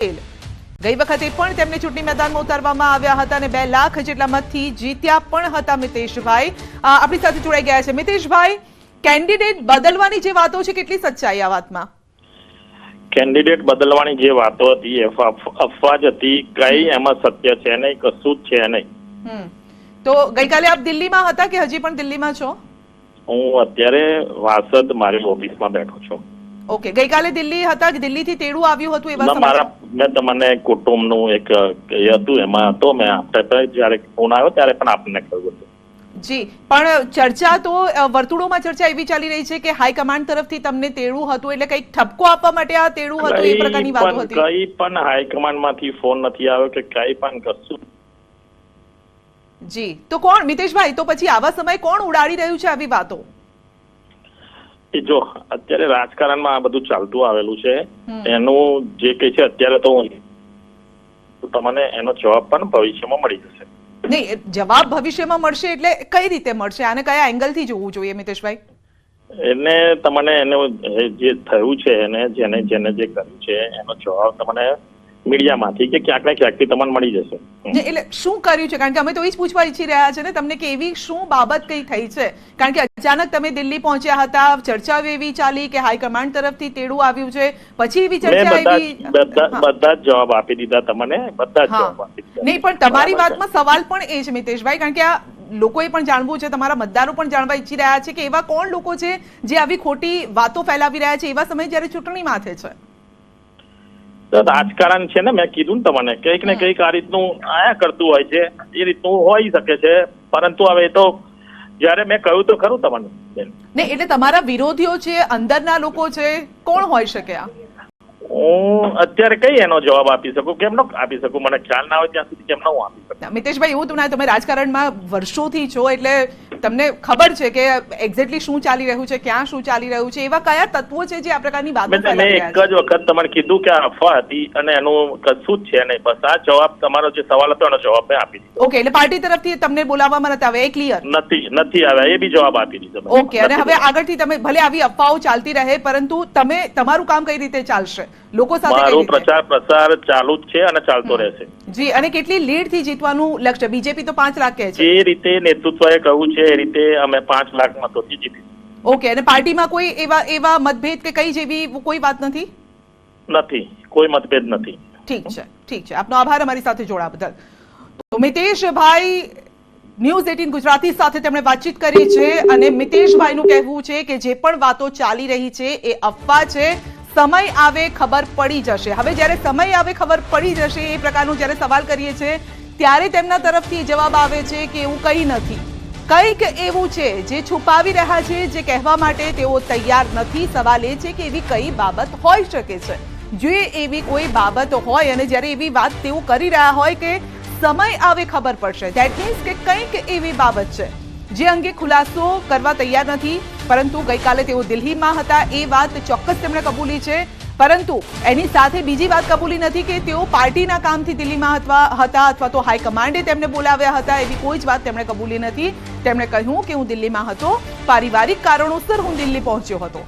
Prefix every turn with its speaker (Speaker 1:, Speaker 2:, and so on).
Speaker 1: ગઈ વખતે પણ તેમને ચૂંટણી મેદાનમાં ઉતારવામાં આવ્યા હતા અને 2 લાખ જેટલા મતથી જીત્યા પણ હતા મિતેશભાઈ. આપણી સાથે જોડાઈ ગયા છે મિતેશભાઈ. કેન્ડિડેટ બદલવાની જે વાતો છે, કેટલી સચ્ચાઈ આ વાતમાં?
Speaker 2: કેન્ડિડેટ બદલવાની જે વાતો હતી એ અફવા જ હતી, કઈ એમાં સત્ય છે નહીં, કશું જ છે નહીં.
Speaker 1: તો ગઈકાલે આપ દિલ્હીમાં હતા કે હજી પણ દિલ્હીમાં છો?
Speaker 2: હું અત્યારે વાસદ મારી ઓફિસમાં બેઠો છું.
Speaker 1: ઓકે, ગઈકાલે દિલ્હી હતા કે દિલ્હીથી તેડું આવ્યું હતું એવા સમાચાર?
Speaker 2: મેં તમને કુટુંબનું એક હતું એમાં હતો, મેં આપણે જયારે ફોન આવ્યો ત્યારે પણ આપને કહ્યું હતું.
Speaker 1: જી, પણ ચર્ચા તો વર્તુળોમાં ચર્ચા એવી ચાલી રહી છે કે હાઈકમાન્ડ તરફથી તમને તેડું હતું, એટલે કઈક ઠપકો આપવા માટે આ તેડું હતું, એ પ્રકારની વાતો હતી.
Speaker 2: કઈ પણ હાઈકમાન્ડ માંથી ફોન નથી આવ્યો કે કઈ પણ કશું.
Speaker 1: જી, તો કોણ મિતેશભાઈ, તો પછી આવા સમય કોણ ઉડાડી રહ્યું છે આવી વાતો?
Speaker 2: એ જો અત્યારે રાજકારણમાં આ બધું ચાલતું આવેલું છે, એનું જે કઈ છે અત્યારે તો તમને એનો જવાબ પણ ભવિષ્યમાં મળી જશે.
Speaker 1: નહીં, જવાબ ભવિષ્યમાં મળશે એટલે કઈ રીતે મળશે? આને કયા એંગલ થી જોવું જોઈએ મિતેશભાઈ?
Speaker 2: એને તમને જે થયું છે એને જેને જે કર્યું છે એનો જવાબ તમને મીડિયામાંથી કે ક્યાંક ને ક્યાંકથી તમને મળી જશે.
Speaker 1: એટલે શું કર્યું છે? કારણ કે અમે તો એ જ પૂછવા ઈચ્છી રહ્યા છે ને તમને કે એવી શું બાબત કઈ થઈ છે? કારણ કે અચાનક તમે દિલ્હી પહોંચ્યા હતા, ચર્ચા એવી ચાલી કે હાઈકમાન્ડ તરફથી તેડું આવ્યું છે, પછી એવી ચર્ચા આવી.
Speaker 2: બધા જ જવાબ આપી દીધા તમને, બધા જ જવાબ આપી દીધા.
Speaker 1: નહીં, પણ તમારી વાતમાં સવાલ પણ એ છે મિતેશભાઈ, કારણ કે આ લોકોએ પણ જાણવું છે, તમારા મતદારો પણ જાણવા ઈચ્છી રહ્યા છે કે એવા કોણ લોકો છે જે આવી ખોટી વાતો ફેલાવી રહ્યા છે એવા સમયે જયારે ચૂંટણી માથે છે.
Speaker 2: રાજકારણ છે ને, મેં કીધું ને તમને, કંઈક ને કંઈક આ રીતનું આયા કરતું હોય છે, એ રીતનું હોઈ શકે છે, પરંતુ હવે તો જયારે મેં કહ્યું તો ખરું તમને.
Speaker 1: નહીં, એટલે તમારા વિરોધીઓ છે, અંદરના લોકો છે, કોણ હોઈ શકે આ?
Speaker 2: હું અત્યારે કઈ એનો જવાબ આપી શકું, કેમ ન આપી શકું? મને ખ્યાલ ના હોય ત્યાં સુધી કેમ ન હું આપી શકું?
Speaker 1: મિતેશભાઈ, એવું તો ના, તમે રાજકારણમાં વર્ષોથી છો એટલે તમને ખબર છે કે એક્ઝેક્ટલી શું ચાલી રહ્યું છે, ક્યાં શું ચાલી રહ્યું છે, એવા કયા તત્વો છે જે આ પ્રકારની વાતો ફેલાવી રહ્યા છે?
Speaker 2: મેં એક જ વખત તમને કીધું કે આ અફવા હતી અને એનું કશું જ છે નહીં. બસ આ જવાબ, તમારો જે સવાલ હતો એનો જવાબ મેં આપી દીધો.
Speaker 1: ઓકે, એટલે પાર્ટી તરફથી તમને બોલાવવામાં નથી આવ્યા, એ ક્લિયર?
Speaker 2: નથી આવ્યા, એ બી જવાબ આપી દીધો.
Speaker 1: ઓકે, અને હવે આગળથી તમે ભલે આવી અફવાઓ ચાલતી રહે, પરંતુ તમે તમારું કામ કઈ રીતે ચાલશે? લોકો સાથે
Speaker 2: મારો પ્રચાર પ્રસાર ચાલુ જ છે અને ચાલતો રહેશે.
Speaker 1: જી, અને કેટલી લીડ થી જીતવાનું લક્ષ્ય? બીજેપી તો 5 લાખ કહે છે.
Speaker 2: જે રીતે નેતૃત્વએ કહ્યું છે એ રીતે અમે 5 લાખ મતોથી જીતીશું.
Speaker 1: ઓકે, અને પાર્ટીમાં કોઈ એવા મતભેદ કે કઈ જેવી કોઈ વાત નથી?
Speaker 2: નથી, કોઈ મતભેદ નથી.
Speaker 1: ઠીક છે. આપનો આભાર અમારી સાથે જોડાવા બદલ. તો મિતેશભાઈ, ન્યૂઝ 18 ગુજરાતી સાથે તેમણે વાતચીત કરી છે અને મિતેશભાઈનું કહેવું છે કે જે પણ વાતો ચાલી રહી છે એ અફવા છે, સમય આવે ખબર પડી જશે. હવે જ્યારે સમય આવે ખબર પડી જશે એ પ્રકારનું જ્યારે સવાલ કરીએ છીએ ત્યારે તેમના તરફથી જવાબ આવે છે કે એવું કંઈ નથી, કંઈક એવું છે જે છુપાવી રહ્યા છે, જે કહેવા માટે તેઓ તૈયાર નથી. સવાલ એ છે કે એવી કઈ બાબત હોઈ શકે છે? જો એવી કોઈ બાબત હોય અને જ્યારે એવી વાત તેઓ કરી રહ્યા હોય કે સમય આવે ખબર પડશે, ધેટ મીન્સ કે કંઈક એવી બાબત છે જે અંગે ખુલાસો કરવા તૈયાર નથી. પરંતુ ગઈકાલે તેઓ દિલ્હીમાં હતા એ વાત ચોક્કસ તેમણે કબૂલી છે, પરંતુ એની સાથે બીજી વાત કબૂલી નથી કે તેઓ પાર્ટીના કામથી દિલ્હીમાં હતા અથવા તો હાઈકમાન્ડે તેમને બોલાવ્યા હતા, એવી કોઈ જ વાત તેમણે કબૂલી નથી. તેમણે કહ્યું કે હું દિલ્હીમાં હતો, પારિવારિક કારણોસર હું દિલ્હી પહોંચ્યો હતો.